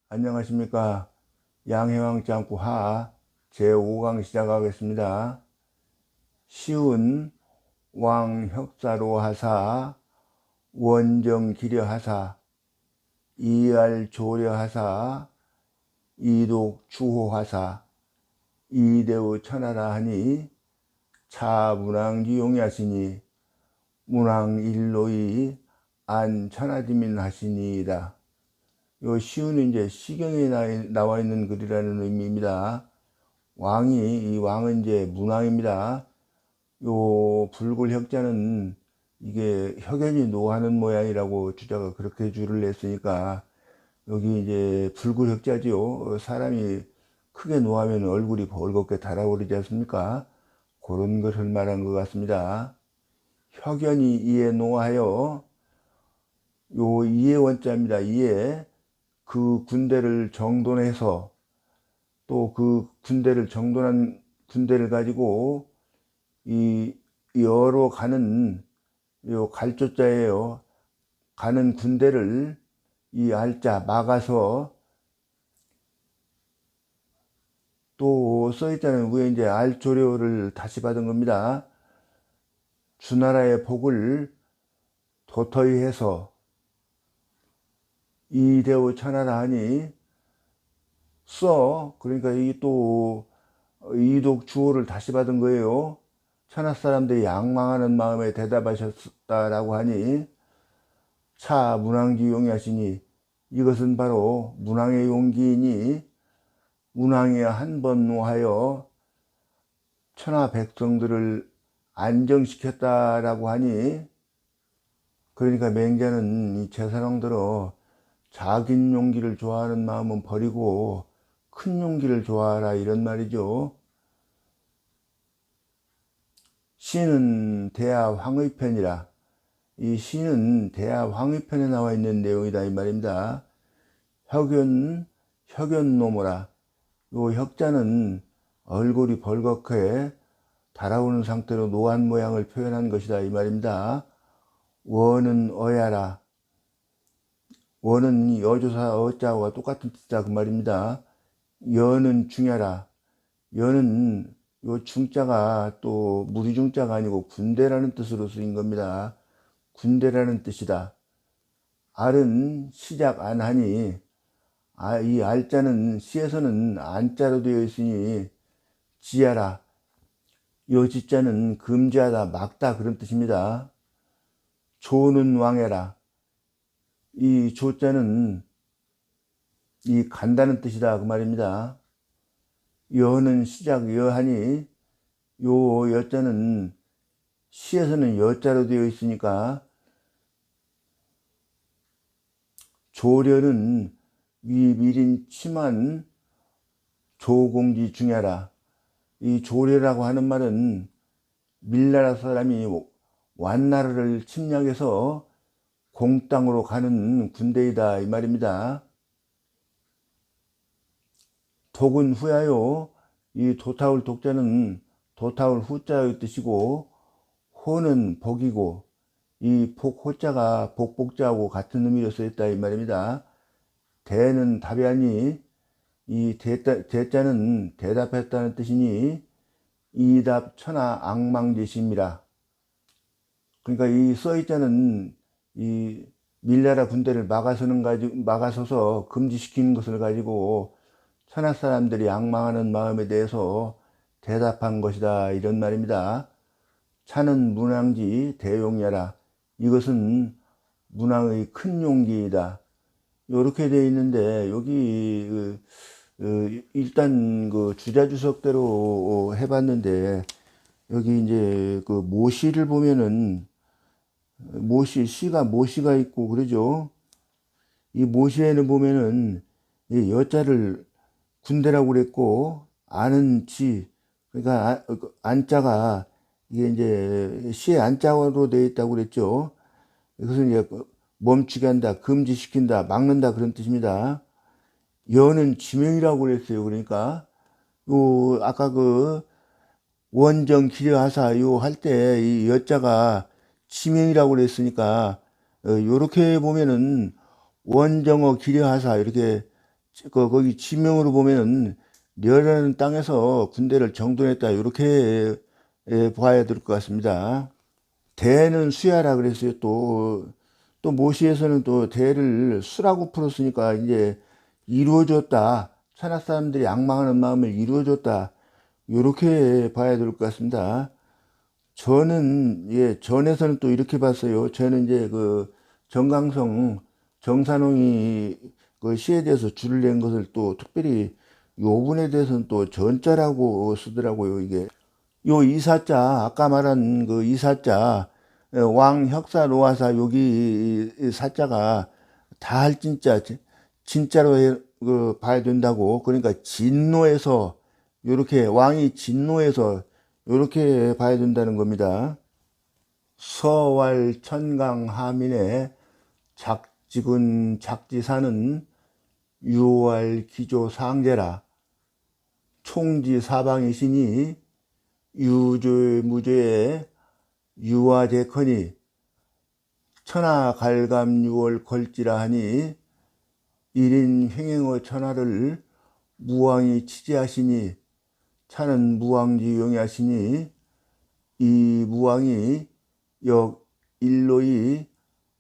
안녕하십니까. 양해왕짬구 하 제5강 시작하겠습니다. 시운 왕혁사로 하사 원정기려 하사 이알조려 하사 이독주호 하사 이대우 천하라 하니 차문왕지 용이하시니 문왕일로이 안천하지민 하시니이다. 요 시운은 이제 시경에 나와 있는 글이라는 의미입니다. 이 왕은 이제 문왕입니다. 요 불굴혁자는 이게 혁연이 노하는 모양이라고 주자가 그렇게 줄을 냈으니까 여기 이제 불굴혁자지요. 사람이 크게 노하면 얼굴이 벌겋게 달아오르지 않습니까? 그런 것을 말한 것 같습니다. 혁연이 이에 노하여 요 이에 원자입니다. 이에 그 군대를 정돈해서 또 그 군대를 정돈한 군대를 가지고 이 여로 가는 요 갈조자예요. 가는 군대를 이 알자 막아서 또 써있잖아요. 위에 이제 알조료를 다시 받은 겁니다. 주나라의 복을 도토히 해서 이대우 천하라 하니 그러니까 이 또 이독 주호를 다시 받은 거예요. 천하 사람들이 양망하는 마음에 대답하셨다라고 하니 차 문왕지 용이하시니 이것은 바로 문왕의 용기이니 문왕이 한 번 노하여 천하 백성들을 안정시켰다라고 하니 그러니까 맹자는 이 제사장들어 작은 용기를 좋아하는 마음은 버리고 큰 용기를 좋아하라 이런 말이죠. 시는 대하 황의편이라. 이 시는 대하 황의편에 나와 있는 내용이다 이 말입니다. 혁연노모라. 요 혁자는 얼굴이 벌겋게 달아오는 상태로 노한 모양을 표현한 것이다 이 말입니다. 원은 어야라. 원은 여조사 어자와 똑같은 뜻이다 그 말입니다. 여는 중야라. 여는 요 중자가 또 무리중자가 아니고 군대라는 뜻으로 쓰인 겁니다. 군대라는 뜻이다. 알은 시작 안하니 이 알자는 시에서는 안자로 되어 있으니 지야라. 요 지자는 금지하다 막다 그런 뜻입니다. 조는 왕해라. 이 조자는 이 간다는 뜻이다 그 말입니다. 여는 시작 여하니 요 여자는 시에서는 여자로 되어 있으니까 조려는 위밀인 치만 조공지 중야라. 이 조려라고 하는 말은 밀나라 사람이 완나라를 침략해서 공땅으로 가는 군대이다 이 말입니다. 독은 후야요. 이 도타울 독자는 도타울 후자의 뜻이고 호는 복이고 이 복호자가 복복자하고 같은 의미로 쓰였다 이 말입니다. 대는 답이 아니 이 대자는 대답했다는 뜻이니 이답 천하 악망제심이라. 그러니까 이 써있자는 이 밀나라 군대를 막아서서 금지시키는 것을 가지고 천하 사람들이 악망하는 마음에 대해서 대답한 것이다 이런 말입니다. 차는 문왕지 대용야라. 이것은 문왕의 큰 용기이다. 이렇게 되어 있는데 여기 일단 그 주자주석대로 해봤는데 여기 이제 그 모시를 보면은 모시가 있고 그러죠. 이 모시에는 보면은 이 여자를 군대라고 그랬고 아는 지 그러니까 안자가 이게 이제 시의 안자로 되어 있다고 그랬죠. 이것은 이제 멈추게 한다, 금지시킨다, 막는다 그런 뜻입니다. 여는 지명이라고 그랬어요. 그러니까 요 아까 그 원정 기려하사 요 할 때 이 여자가 지명이라고 그랬으니까 요렇게 보면은 원정어 기려하사 이렇게 거기 지명으로 보면은 려라는 땅에서 군대를 정돈했다. 이렇게 봐야 될 것 같습니다. 대는 수야라 그랬어요. 또 모시에서는 또 대를 수라고 풀었으니까 이제 이루어졌다. 천하 사람들이 악망하는 마음을 이루어줬다. 이렇게 봐야 될 것 같습니다. 저는 전에서는 또 이렇게 봤어요. 저는 이제 그 정강성 정산홍이 그 시에 대해서 줄을 낸 것을 또 특별히 요 분에 대해서는 또 전자라고 쓰더라고요. 이게 요 이사자 아까 말한 그 이사자 왕혁사 노화사 여기 이 사자가 달 진짜로 그 봐야 된다고. 그러니까 진노에서 요렇게 왕이 진노에서 요렇게 봐야 된다는 겁니다. 서왈 천강 하민의 작지군 작지사는 유월 기조 상제라. 총지 사방이시니 유죄 무죄에 유화제커니 천하 갈감 유월 걸지라 하니 일인 횡행어 천하를 무왕이 치지하시니 차는 무왕지 용이하시니 이 무왕이 역 일로이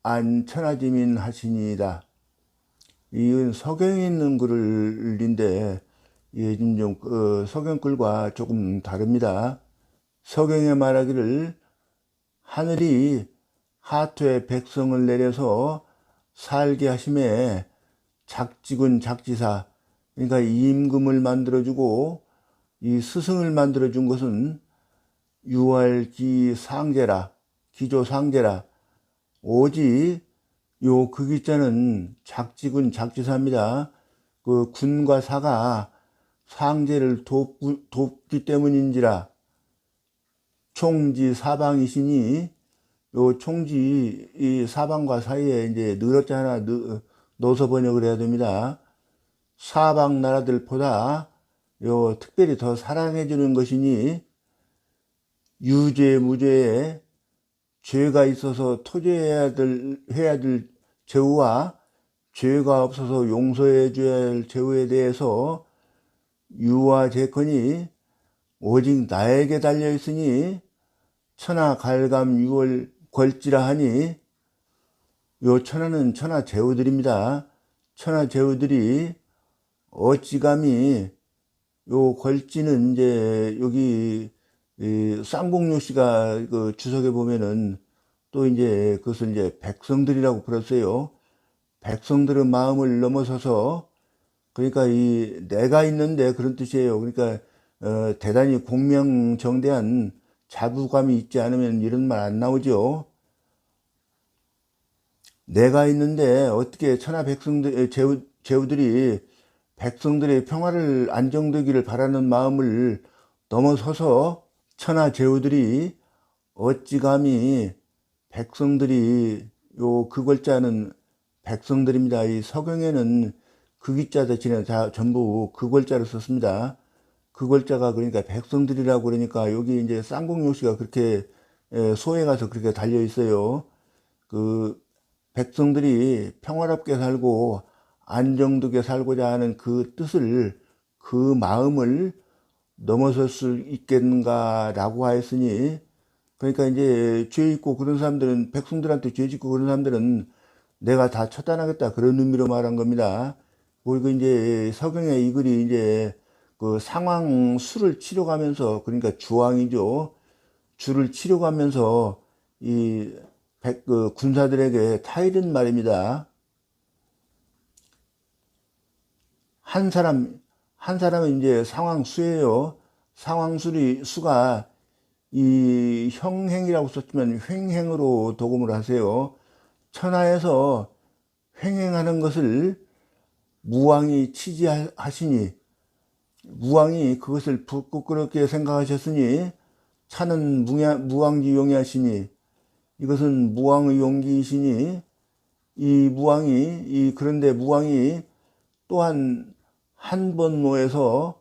안 천하지민 하시니이다. 이건 서경에 있는 글인데 좀 서경 글과 조금 다릅니다. 서경에 말하기를 하늘이 하토에 백성을 내려서 살게 하심에 작지군 작지사, 그러니까 임금을 만들어주고 이 스승을 만들어준 것은 유월기 상제라, 기조 상제라. 오직 요 그 기자는 작지군 작지사입니다. 그 군과 사가 상제를 돕기 때문인지라. 총지 사방이시니 요 총지 이 사방과 사이에 이제 늘었자 하나 넣어서 번역을 해야 됩니다. 사방 나라들보다 요 특별히 더 사랑해 주는 것이니 유죄 무죄에 죄가 있어서 토제해야 될 죄와 죄가 없어서 용서해 줘야 할 죄에 대해서 유와 제건이 오직 나에게 달려 있으니 천하 갈감 유월 걸지라 하니 요 천하는 천하 제후들입니다. 천하 제후들이 어찌 감히 요 걸지는 이제 여기 쌍공요 씨가 그 주석에 보면은 또 이제 그것을 이제 백성들이라고 불렀어요. 백성들의 마음을 넘어서서 그러니까 이 내가 있는데 그런 뜻이에요. 그러니까 대단히 공명정대한 자부감이 있지 않으면 이런 말 안 나오죠. 내가 있는데 어떻게 천하 백성들 제후들이 백성들의 평화를 안정되기를 바라는 마음을 넘어서서 천하 제후들이 어찌 감히 백성들이 요 그 글자는 백성들입니다. 이 서경에는 그 기자 대신에 다 전부 그 글자를 썼습니다. 그 글자가 그러니까 백성들이라고 그러니까 여기 이제 쌍공요시가 그렇게 소에 가서 그렇게 달려 있어요. 그 백성들이 평화롭게 살고 안정되게 살고자 하는 그 뜻을 그 마음을 넘어설 수 있겠는가라고 하였으니 그러니까 이제 죄 있고 그런 사람들은 백성들한테 죄 짓고 그런 사람들은 내가 다 처단하겠다 그런 의미로 말한 겁니다. 그리고 이제 서경의 이 글이 이제 그 상황 수를 치러가면서 그러니까 주왕이죠. 주를 치러가면서 이 그 군사들에게 타이른 말입니다. 한 사람은 이제 상황수예요. 수가 이 형행이라고 썼지만 횡행으로 도금을 하세요. 천하에서 횡행하는 것을 무왕이 치지하시니 무왕이 그것을 부끄럽게 생각하셨으니 차는 무왕지 용이하시니 이것은 무왕의 용기이시니 그런데 무왕이 또한 한 번 모여서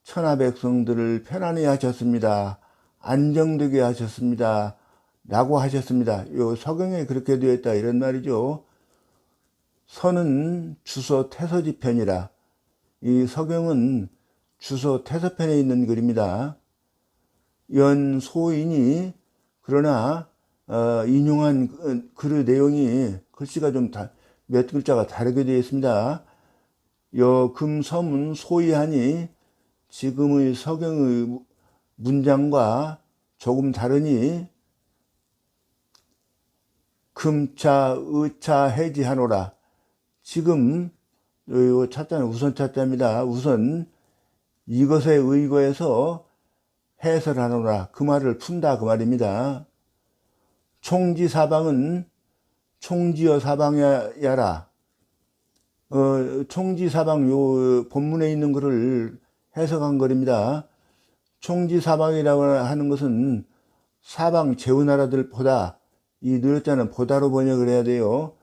천하 백성들을 편안히 하셨습니다. 안정되게 하셨습니다. 라고 하셨습니다. 요 서경에 그렇게 되어 있다 이런 말이죠. 서는 주서 태서지편이라. 이 서경은 주서 태서편에 있는 글입니다. 연 소인이 그러나 인용한 글의 내용이 글씨가 좀 몇 글자가 다르게 되어 있습니다. 금섬은 소이하니 지금의 서경의 문장과 조금 다르니 금차 의차 해지하노라. 지금 요 차자는 우선 차자입니다. 우선 이것에 의거해서 해설하노라. 그 말을 푼다 그 말입니다. 총지사방은 총지어 사방야라. 총지사방 요 본문에 있는 글을 해석한 글입니다. 총지사방이라고 하는 것은 사방 제후나라들보다, 이 느렸자는 보다로 번역을 해야 돼요.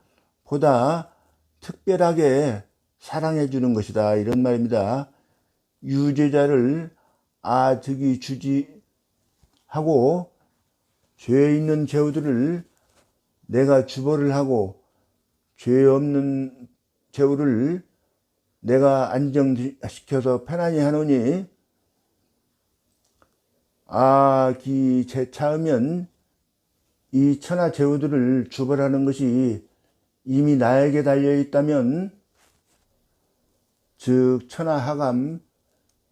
보다 특별하게 사랑해 주는 것이다 이런 말입니다. 유죄자를 득이 주지하고 죄 있는 제후들을 내가 주벌을 하고 죄 없는 제후를 내가 안정시켜서 편안히 하노니 기 제차하면 이 천하 제후들을 주벌하는 것이 이미 나에게 달려 있다면 즉 천하 하감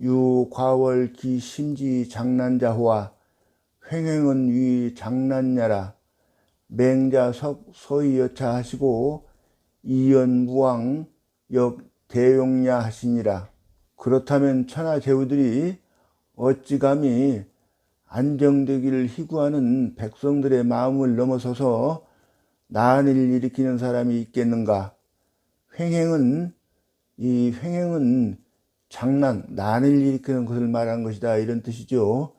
유 과월 기 심지 장난자호와 횡행은 위 장난야라. 맹자 서의 여차 하시고 이연무왕 역 대용야 하시니라. 그렇다면 천하 제후들이 어찌 감히 안정되기를 희구하는 백성들의 마음을 넘어서서 난을 일으키는 사람이 있겠는가. 횡행은 장난, 난을 일으키는 것을 말한 것이다 이런 뜻이죠.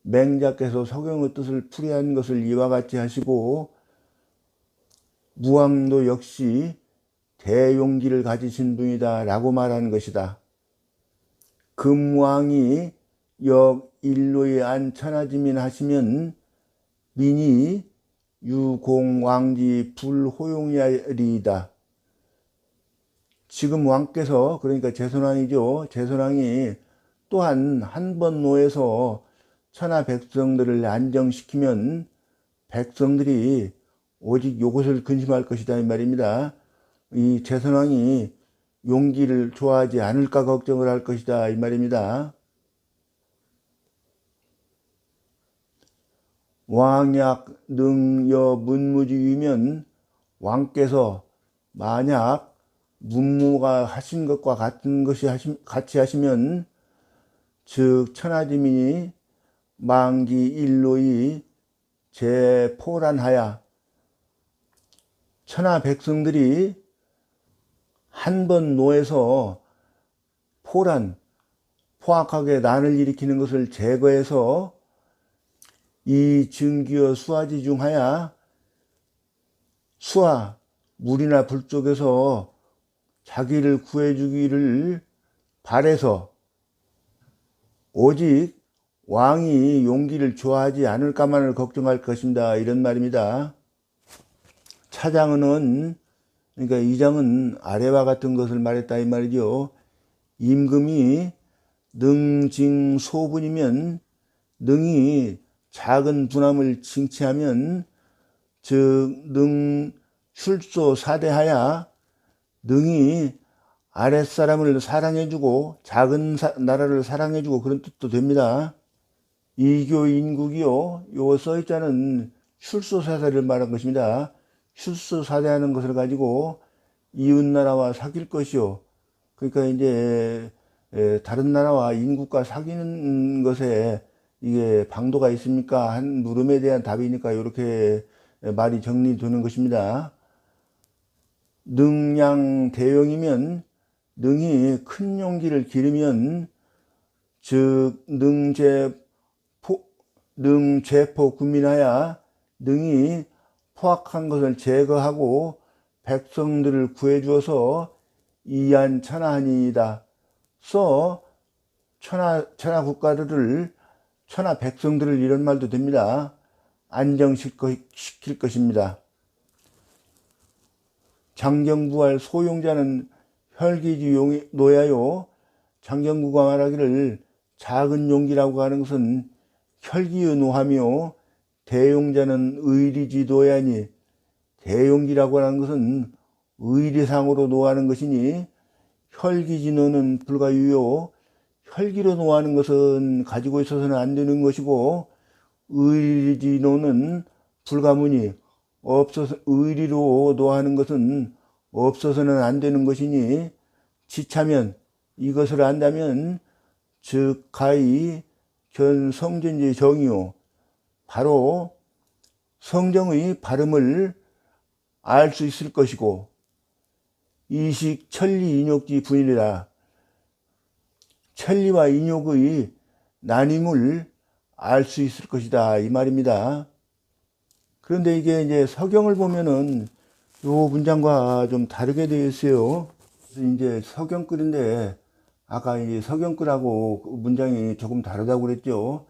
맹자께서 서경의 뜻을 풀이한 것을 이와 같이 하시고 무왕도 역시 대용기를 가지신 분이다 라고 말하는 것이다. 금왕이 역일로에 안 천하지민 하시면 민이 유공왕지 불호용야리이다. 지금 왕께서, 그러니까 제선왕이죠. 제선왕이 또한 한 번 노해서 천하 백성들을 안정시키면 백성들이 오직 이것을 근심할 것이다 이 말입니다. 이 제선왕이 용기를 좋아하지 않을까 걱정을 할 것이다 이 말입니다. 왕약 능여 문무지위면 왕께서 만약 문무가 하신 것과 같이 하시면 즉 천하지민이 망기 일로이 제포란하야. 천하 백성들이 한 번 노해서 포악하게 난을 일으키는 것을 제거해서 이 증기어 수아지 중하야 수아 물이나 불 속에서 자기를 구해주기를 바래서 오직 왕이 용기를 좋아하지 않을까만을 걱정할 것입니다 이런 말입니다. 차장은 그러니까 이 장은 아래와 같은 것을 말했다 이 말이죠. 임금이 능징소분이면 능이 작은 분함을 칭치하면 즉 능출소 사대하야 능이 아랫사람을 사랑해주고 작은 나라를 사랑해주고 그런 뜻도 됩니다. 이교인국이요. 요 써있자는 출소사대를 말한 것입니다. 출소사대하는 것을 가지고 이웃나라와 사귈 것이요. 그러니까 이제 다른 나라와 인국과 사귀는 것에 이게 방도가 있습니까? 한 물음에 대한 답이니까 이렇게 말이 정리되는 것입니다. 능양 대용이면 능이 큰 용기를 기르면 즉 능제포 군민하야 능이 포악한 것을 제거하고 백성들을 구해주어서 이안 천하하니이다. 천하 국가들을 천하 백성들을 이런 말도 됩니다. 안정시킬 것입니다. 장경부할 소용자는 혈기지 노야요. 장경부가 말하기를 작은 용기라고 하는 것은 혈기의 노하며 대용자는 의리지 노야니, 대용기라고 하는 것은 의리상으로 노하는 것이니 혈기지 노는 불가유요. 혈기로 노하는 것은 가지고 있어서는 안 되는 것이고 의리지 노는 불가무니, 없어서 의리로 노하는 것은 없어서는 안 되는 것이니 지차면, 이것을 안다면 즉 가히 견 성전지 정이요, 바로 성정의 발음을 알 수 있을 것이고 이식 천리 인욕지 분이라, 천리와 인욕의 나님을 알 수 있을 것이다 이 말입니다. 그런데 이게 이제 서경을 보면은 요 문장과 좀 다르게 되어 있어요. 그래서 이제 서경글인데 아까 이 서경글하고 문장이 조금 다르다고 그랬죠.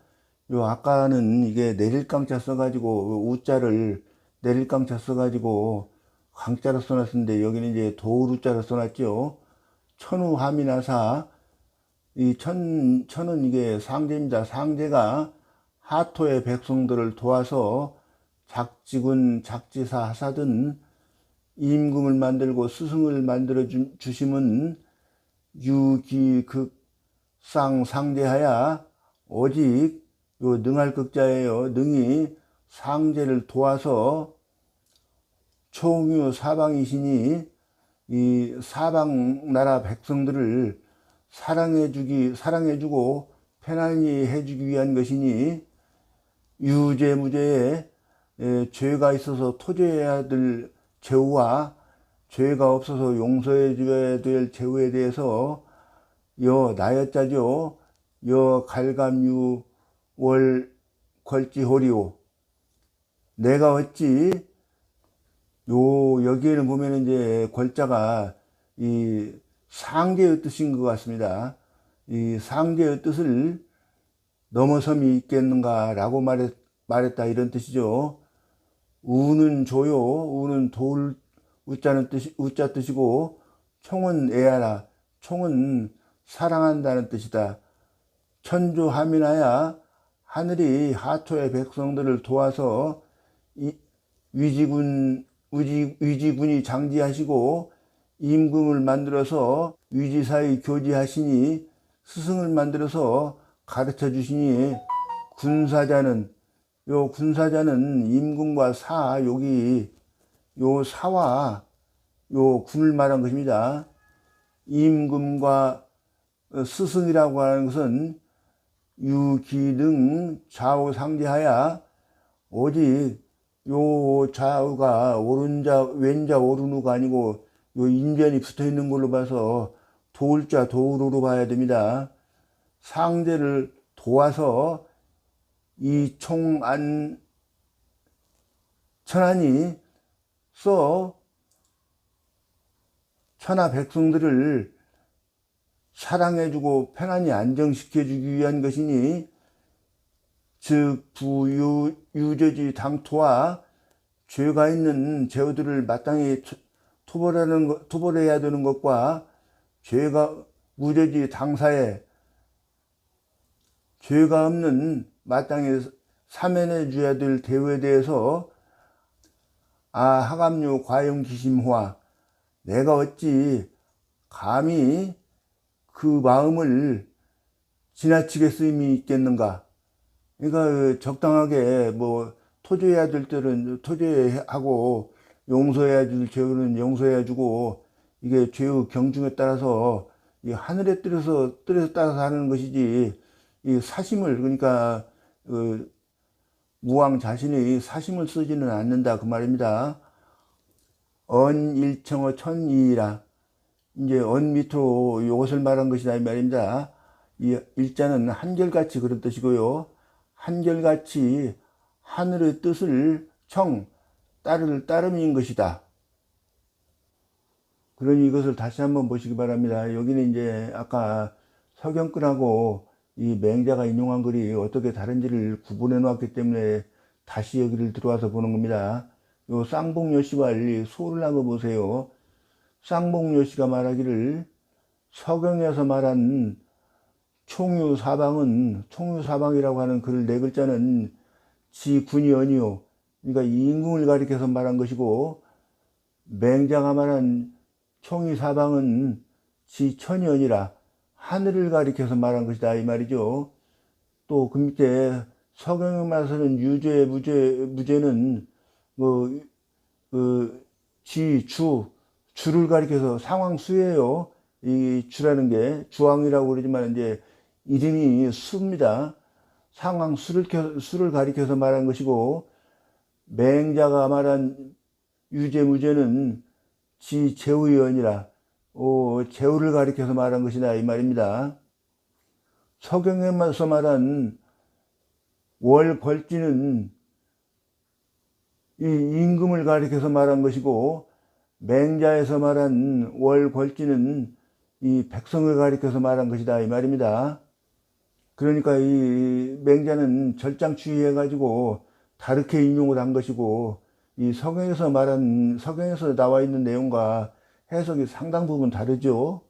요 아까는 이게 내릴강자 써가지고 우자를 내릴강자 써가지고 강자로 써놨는데 여기는 이제 도우루자로 써놨죠. 천우함이나사, 이 천은 이게 상제입니다. 상제가 하토의 백성들을 도와서 작지군 작지사 하사든 임금을 만들고 스승을 만들어 주심은 유기극상 상제하야, 오직 요 능할 극자예요. 능이 상제를 도와서 총유 사방이시니 이 사방 나라 백성들을 사랑해주고 편안히 해주기 위한 것이니 유죄무죄에 죄가 있어서 토제해야 될 죄우와 죄가 없어서 용서해 줘야 될 죄우에 대해서 여 나여자죠. 여 갈감유 월 걸지호리오, 내가 어찌 요 여기에는 보면 이제 걸자가 이 상제의 뜻인 것 같습니다. 이 상제의 뜻을 넘어섬이 있겠는가라고 말했다 이런 뜻이죠. 우는 조요, 우는 도울 우자는 우자 뜻이고 총은 애하라, 총은 사랑한다는 뜻이다. 천주함이나야, 하늘이 하토의 백성들을 도와서 위지군이 장지하시고 임금을 만들어서 위지사의 교지하시니 스승을 만들어서 가르쳐 주시니 군사자는, 요 군사자는 임금과 여기 요 사와 요 군을 말한 것입니다. 임금과 스승이라고 하는 것은 유기능 좌우 상제하야, 오직 요 좌우가 오른자 왼자 오른우가 아니고 요 인변이 붙어 있는 걸로 봐서 도울자 도우루로 봐야 됩니다. 상제를 도와서 이 총안 천안이 천하 백성들을 사랑해주고 편안히 안정시켜주기 위한 것이니 즉 부유죄지 당토와 죄가 있는 죄우들을 마땅히 토벌해야 되는 것과 죄가 무죄지 당사에 죄가 없는 마땅히 사면해 줘야 될 대우에 대해서 하감유 과용기심화, 내가 어찌 감히 그 마음을 지나치게 쓰임이 있겠는가. 그러니까 적당하게 토제해야 될 때는 토제하고 용서해야 될 죄는 용서해 주고, 이게 죄의 경중에 따라서 이 하늘의 뜻에 따라서 하는 것이지 이 사심을, 그러니까 무왕 자신의 사심을 쓰지는 않는다 그 말입니다. 언일청어 천이라, 이제 언 밑으로 이것을 말한 것이다 이 말입니다. 이 일자는 한결같이 그런 뜻이고요. 한결같이 하늘의 뜻을 따름인 것이다. 그러니 이것을 다시 한번 보시기 바랍니다. 여기는 이제 아까 서경근하고 이 맹자가 인용한 글이 어떻게 다른지를 구분해 놓았기 때문에 다시 여기를 들어와서 보는 겁니다. 요 쌍봉여시왈 소를 한번 보세요. 쌍봉요 씨가 말하기를 서경에서 말한 총유사방은, 총유사방이라고 하는 그 네 글자는 지군이 아니요, 그러니까 임금을 가리켜서 말한 것이고, 맹자가 말한 총유사방은 지천이 아니라 하늘을 가리켜서 말한 것이다 이 말이죠. 또 그 밑에 서경에 말해서는 유죄, 무죄는 주를 가리켜서 상황수예요. 이 주라는 게 주왕이라고 그러지만 이제 이름이 수입니다. 수를 가리켜서 말한 것이고, 맹자가 말한 유죄, 무죄는 제후의 아니라 제후를 가리켜서 말한 것이다 이 말입니다. 서경에서 말한 월벌지는 이 임금을 가리켜서 말한 것이고, 맹자에서 말한 월벌지는 이 백성을 가리켜서 말한 것이다 이 말입니다. 그러니까 이 맹자는 절장추이해 가지고 다르게 인용을 한 것이고, 이 서경에서 나와 있는 내용과 해석이 상당 부분 다르죠.